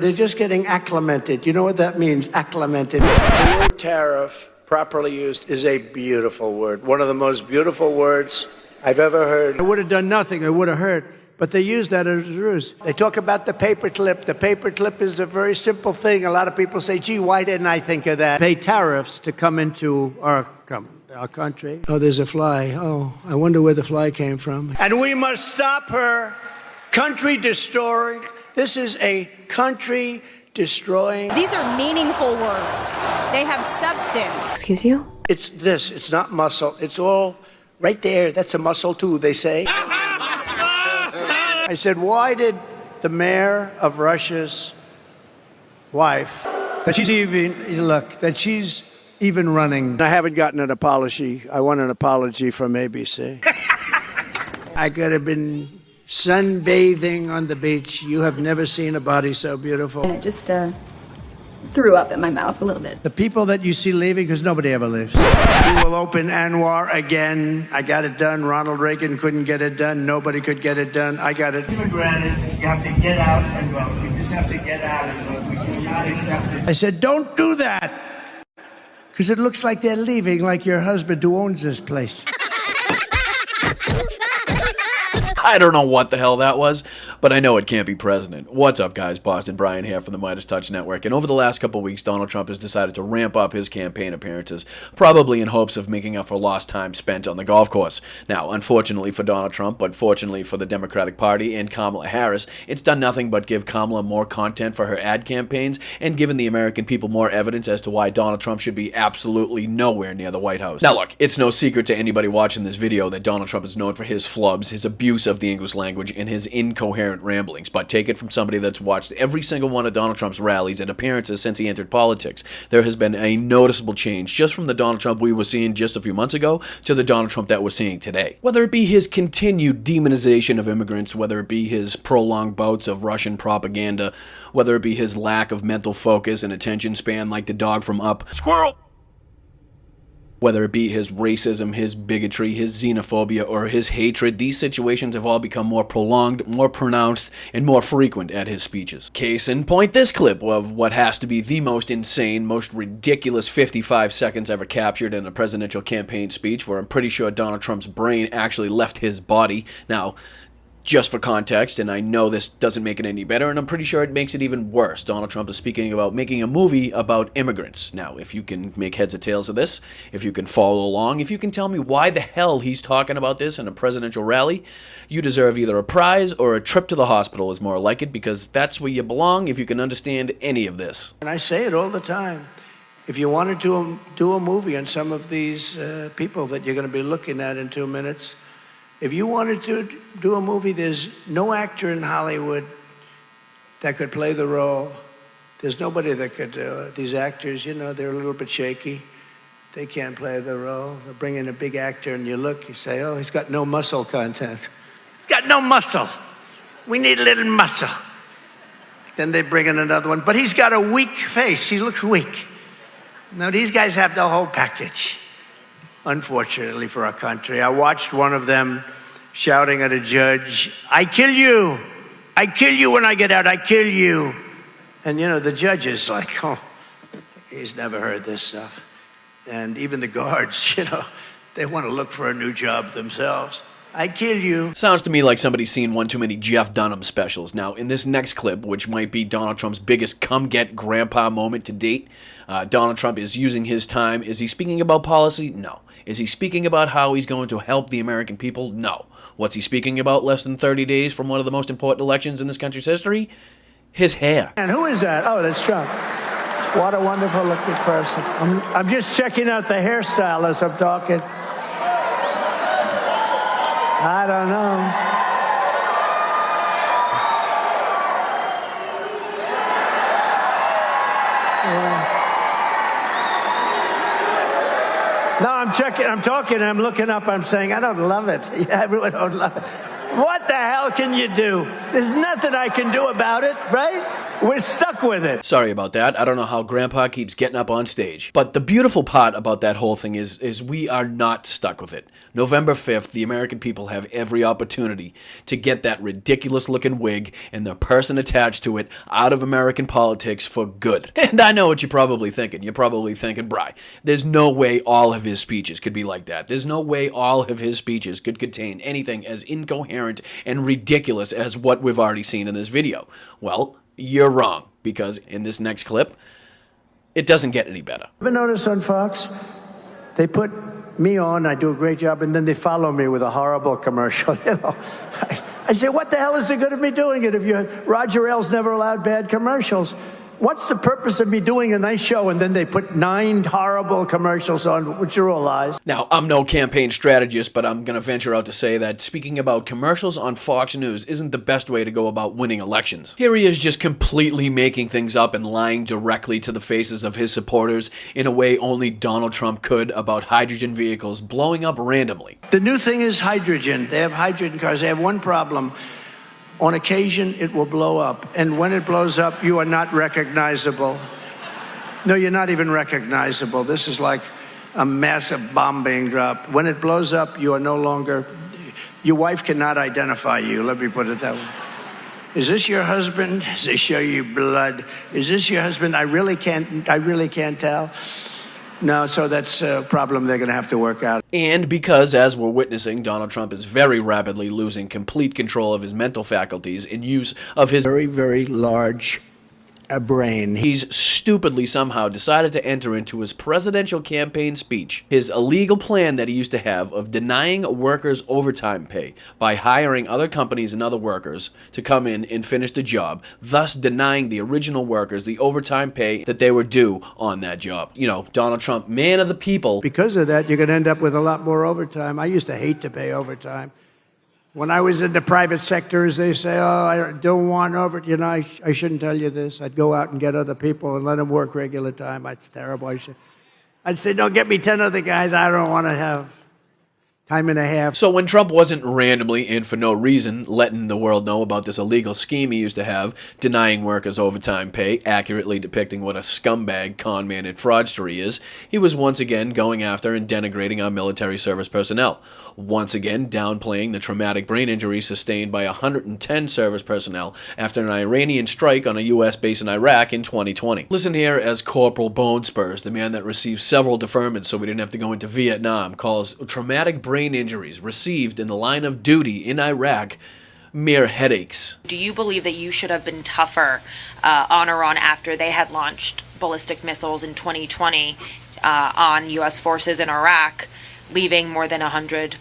They're just getting acclimated. You know what that means, acclimated? The word tariff, properly used, is a beautiful word. One of the most beautiful words I've ever heard. It would have done nothing. It would have hurt. But they use that as a ruse. They talk about the paperclip. The paperclip is a very simple thing. A lot of people say, gee, why didn't I think of that? Pay tariffs to come into our country. Oh, there's a fly. Oh, I wonder where the fly came from. And we must stop her country destroying. This is a country destroying. These are meaningful words. They have substance. Excuse you? It's this. It's not muscle. It's all right there. That's a muscle too, they say. I said, why did the mayor of Russia's wife, that she's even running. I haven't gotten an apology. I want an apology from ABC. I could have been sunbathing on the beach. You have never seen a body so beautiful. And it just threw up in my mouth a little bit. The people that you see leaving, because nobody ever leaves. We will open Anwar again. I got it done. Ronald Reagan couldn't get it done. Nobody could get it done. I got it. For granted, you have to get out and vote. You just have to get out and vote. We cannot accept it. I said, don't do that. Because it looks like they're leaving, like your husband who owns this place. I don't know what the hell that was, but I know it can't be president. What's up, guys? Boston Brian here from the Midas Touch Network. And over the last couple weeks, Donald Trump has decided to ramp up his campaign appearances, probably in hopes of making up for lost time spent on the golf course. Now, unfortunately for Donald Trump, but fortunately for the Democratic Party and Kamala Harris, it's done nothing but give Kamala more content for her ad campaigns and given the American people more evidence as to why Donald Trump should be absolutely nowhere near the White House. Now, look, it's no secret to anybody watching this video that Donald Trump is known for his flubs, his abuse of the English language, and his incoherent ramblings, but take it from somebody that's watched every single one of Donald Trump's rallies and appearances since he entered politics. There has been a noticeable change just from the Donald Trump we were seeing just a few months ago to the Donald Trump that we're seeing today. Whether it be his continued demonization of immigrants, whether it be his prolonged bouts of Russian propaganda, whether it be his lack of mental focus and attention span like the dog from Up. Squirrel! Whether it be his racism, his bigotry, his xenophobia, or his hatred, these situations have all become more prolonged, more pronounced, and more frequent at his speeches. Case in point, this clip of what has to be the most insane, most ridiculous 55 seconds ever captured in a presidential campaign speech, where I'm pretty sure Donald Trump's brain actually left his body. Now, just for context, and I know this doesn't make it any better, and I'm pretty sure it makes it even worse, Donald Trump is speaking about making a movie about immigrants. Now, if you can make heads or tails of this, if you can follow along, if you can tell me why the hell he's talking about this in a presidential rally, you deserve either a prize or a trip to the hospital is more like it, because that's where you belong if you can understand any of this. And I say it all the time. If you wanted to do a movie on some of these people that you're going to be looking at in 2 minutes, if you wanted to do a movie, there's no actor in Hollywood that could play the role. There's nobody that could do it. These actors, you know, they're a little bit shaky. They can't play the role. They bring in a big actor and you look, you say, oh, he's got no muscle content. He's got no muscle. We need a little muscle. Then they bring in another one, but he's got a weak face. He looks weak. No, these guys have the whole package. Unfortunately for our country. I watched one of them shouting at a judge, I kill you. I kill you when I get out. I kill you. And, you know, the judge is like, oh, he's never heard this stuff. And even the guards, you know, they want to look for a new job themselves. I kill you. Sounds to me like somebody's seen one too many Jeff Dunham specials. Now, in this next clip, which might be Donald Trump's biggest come-get-grandpa moment to date, Donald Trump is using his time. Is he speaking about policy? No. Is he speaking about how he's going to help the American people? No. What's he speaking about less than 30 days from one of the most important elections in this country's history? His hair. And who is that? Oh, that's Trump. What a wonderful looking person. I'm just checking out the hairstyle as I'm talking. I don't know. No, I'm checking, I'm talking, I'm looking up, I'm saying, I don't love it. Yeah, everyone don't love it. What the hell can you do? There's nothing I can do about it, right? We're stuck with it. Sorry about that. I don't know how Grandpa keeps getting up on stage. But the beautiful part about that whole thing is we are not stuck with it. November 5th, the American people have every opportunity to get that ridiculous-looking wig and the person attached to it out of American politics for good. And I know what you're probably thinking. You're probably thinking, Bri, there's no way all of his speeches could be like that. There's no way all of his speeches could contain anything as incoherent and ridiculous as what we've already seen in this video. Well, you're wrong, because in this next clip, it doesn't get any better. Ever notice on Fox, they put me on, I do a great job, and then they follow me with a horrible commercial. You know, I say, what the hell is the good of me doing it if Roger Ailes never allowed bad commercials? What's the purpose of me doing a nice show? And then they put 9 horrible commercials on, which are all lies. Now, I'm no campaign strategist, but I'm going to venture out to say that speaking about commercials on Fox News isn't the best way to go about winning elections. Here he is just completely making things up and lying directly to the faces of his supporters in a way only Donald Trump could about hydrogen vehicles blowing up randomly. The new thing is hydrogen. They have hydrogen cars. They have one problem. On occasion, it will blow up. And when it blows up, you are not recognizable. No, you're not even recognizable. This is like a massive bomb being dropped. When it blows up, you are no longer, your wife cannot identify you. Let me put it that way. Is this your husband? Does they show you blood? Is this your husband? I really can't tell. No, so that's a problem they're going to have to work out. And because, as we're witnessing, Donald Trump is very rapidly losing complete control of his mental faculties in use of his Very, very large brain. he's stupidly somehow decided to enter into his presidential campaign speech his illegal plan that he used to have of denying workers overtime pay by hiring other companies and other workers to come in and finish the job, thus denying the original workers the overtime pay that they were due on that job. You know, Donald Trump, man of the people. Because of that, you're going to end up with a lot more overtime. I used to hate to pay overtime. When I was in the private sectors, they say, oh, I don't want over. You know, I shouldn't tell you this. I'd go out and get other people and let them work regular time. It's terrible. I'd say, don't get me 10 other guys. I don't want to have time and a half. So when Trump wasn't randomly and for no reason letting the world know about this illegal scheme he used to have, denying workers overtime pay, accurately depicting what a scumbag, con man, and fraudster he is, he was once again going after and denigrating our military service personnel. Once again downplaying the traumatic brain injury sustained by 110 service personnel after an Iranian strike on a U.S. base in Iraq in 2020. Listen here as Corporal Bone Spurs, the man that received several deferments so we didn't have to go into Vietnam, calls traumatic brain injuries received in the line of duty in Iraq mere headaches. Do you believe that you should have been tougher on Iran after they had launched ballistic missiles in 2020 on U.S. forces in Iraq, leaving more than 100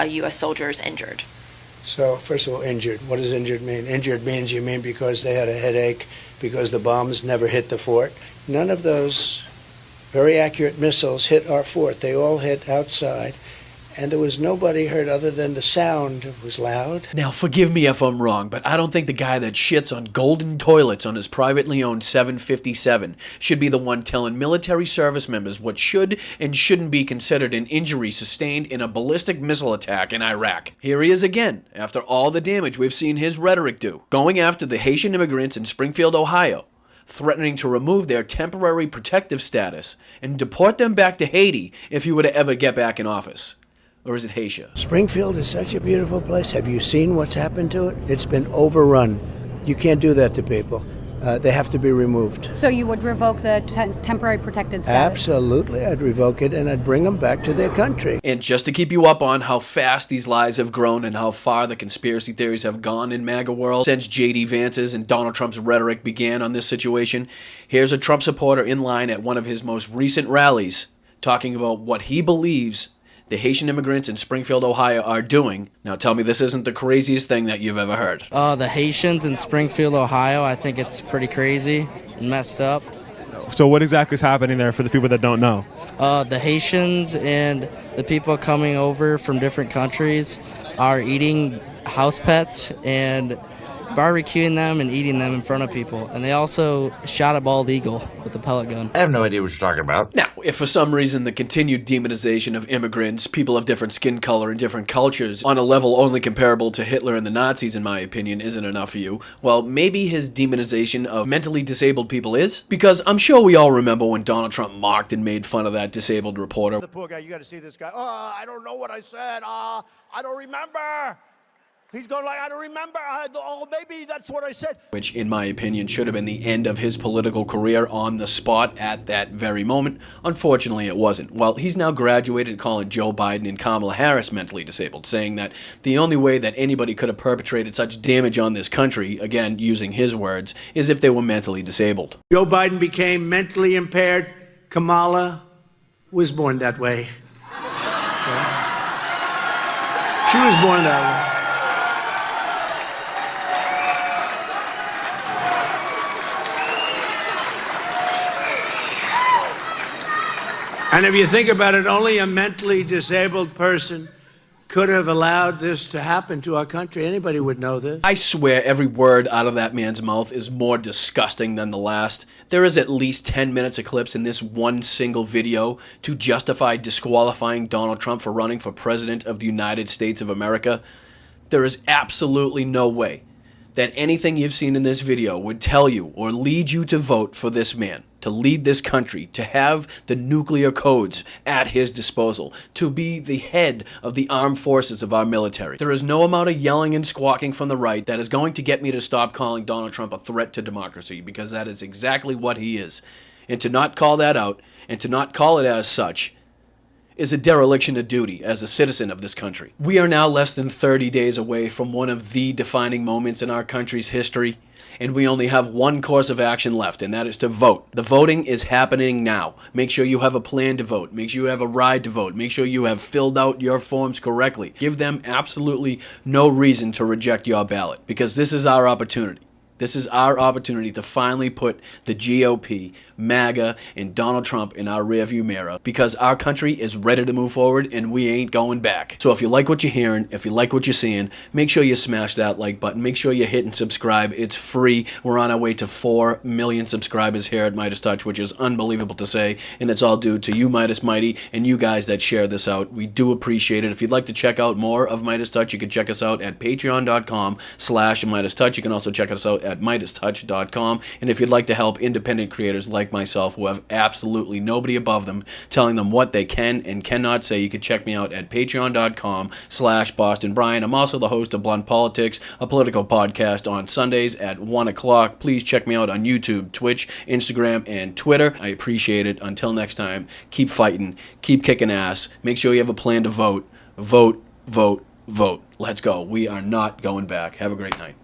U.S. soldiers injured? So, first of all, injured. What does injured mean? Injured means you mean because they had a headache, because the bombs never hit the fort. None of those very accurate missiles hit our fort. They all hit outside. And there was nobody hurt other than the sound. It was loud. Now, forgive me if I'm wrong, but I don't think the guy that shits on golden toilets on his privately owned 757 should be the one telling military service members what should and shouldn't be considered an injury sustained in a ballistic missile attack in Iraq. Here he is again, after all the damage we've seen his rhetoric do, going after the Haitian immigrants in Springfield, Ohio, threatening to remove their temporary protective status and deport them back to Haiti if he were to ever get back in office. Or is it Haitian? Springfield is such a beautiful place. Have you seen what's happened to it? It's been overrun. You can't do that to people. They have to be removed. So you would revoke the temporary protected status? Absolutely. I'd revoke it and I'd bring them back to their country. And just to keep you up on how fast these lies have grown and how far the conspiracy theories have gone in MAGA world since J.D. Vance's and Donald Trump's rhetoric began on this situation, here's a Trump supporter in line at one of his most recent rallies talking about what he believes the Haitian immigrants in Springfield, Ohio are doing. Now tell me this isn't the craziest thing that you've ever heard. The Haitians in Springfield, Ohio, I think it's pretty crazy and messed up. So what exactly is happening there for the people that don't know? The Haitians and the people coming over from different countries are eating house pets and barbecuing them and eating them in front of people. And they also shot a bald eagle with a pellet gun. I have no idea what you're talking about. Now, if for some reason the continued demonization of immigrants, people of different skin color and different cultures, on a level only comparable to Hitler and the Nazis, in my opinion, isn't enough for you, well, maybe his demonization of mentally disabled people is? Because I'm sure we all remember when Donald Trump mocked and made fun of that disabled reporter. The poor guy, you got to see this guy. Oh, I don't know what I said. I don't remember. He's going like, I don't remember. Maybe that's what I said. Which, in my opinion, should have been the end of his political career on the spot at that very moment. Unfortunately, it wasn't. Well, he's now graduated calling Joe Biden and Kamala Harris mentally disabled, saying that the only way that anybody could have perpetrated such damage on this country, again, using his words, is if they were mentally disabled. Joe Biden became mentally impaired. Kamala was born that way. Okay? She was born that way. And if you think about it, only a mentally disabled person could have allowed this to happen to our country. Anybody would know this. I swear every word out of that man's mouth is more disgusting than the last. There is at least 10 minutes of clips in this one single video to justify disqualifying Donald Trump for running for president of the United States of America. There is absolutely no way that anything you've seen in this video would tell you or lead you to vote for this man, to lead this country, to have the nuclear codes at his disposal, to be the head of the armed forces of our military. There is no amount of yelling and squawking from the right that is going to get me to stop calling Donald Trump a threat to democracy, because that is exactly what he is. And to not call that out, and to not call it as such, is a dereliction of duty as a citizen of this country. We are now less than 30 days away from one of the defining moments in our country's history, and we only have one course of action left, and that is to vote. The voting is happening now. Make sure you have a plan to vote. Make sure you have a ride to vote. Make sure you have filled out your forms correctly. Give them absolutely no reason to reject your ballot, because this is our opportunity. This is our opportunity to finally put the GOP, MAGA, and Donald Trump in our rearview mirror, because our country is ready to move forward and we ain't going back. So if you like what you're hearing, if you like what you're seeing, make sure you smash that like button. Make sure you hit and subscribe. It's free. We're on our way to 4 million subscribers here at Midas Touch, which is unbelievable to say, and it's all due to you, Midas Mighty, and you guys that share this out. We do appreciate it. If you'd like to check out more of Midas Touch, you can check us out at patreon.com/Midas Touch. You can also check us out at MidasTouch.com. And if you'd like to help independent creators like myself who have absolutely nobody above them telling them what they can and cannot say, you can check me out at patreon.com/Boston Brian. I'm also the host of Blunt Politics, a political podcast on Sundays at 1 o'clock. Please check me out on YouTube, Twitch, Instagram, and Twitter. I appreciate it. Until next time, keep fighting, keep kicking ass. Make sure you have a plan to vote. Vote, vote, vote. Let's go. We are not going back. Have a great night.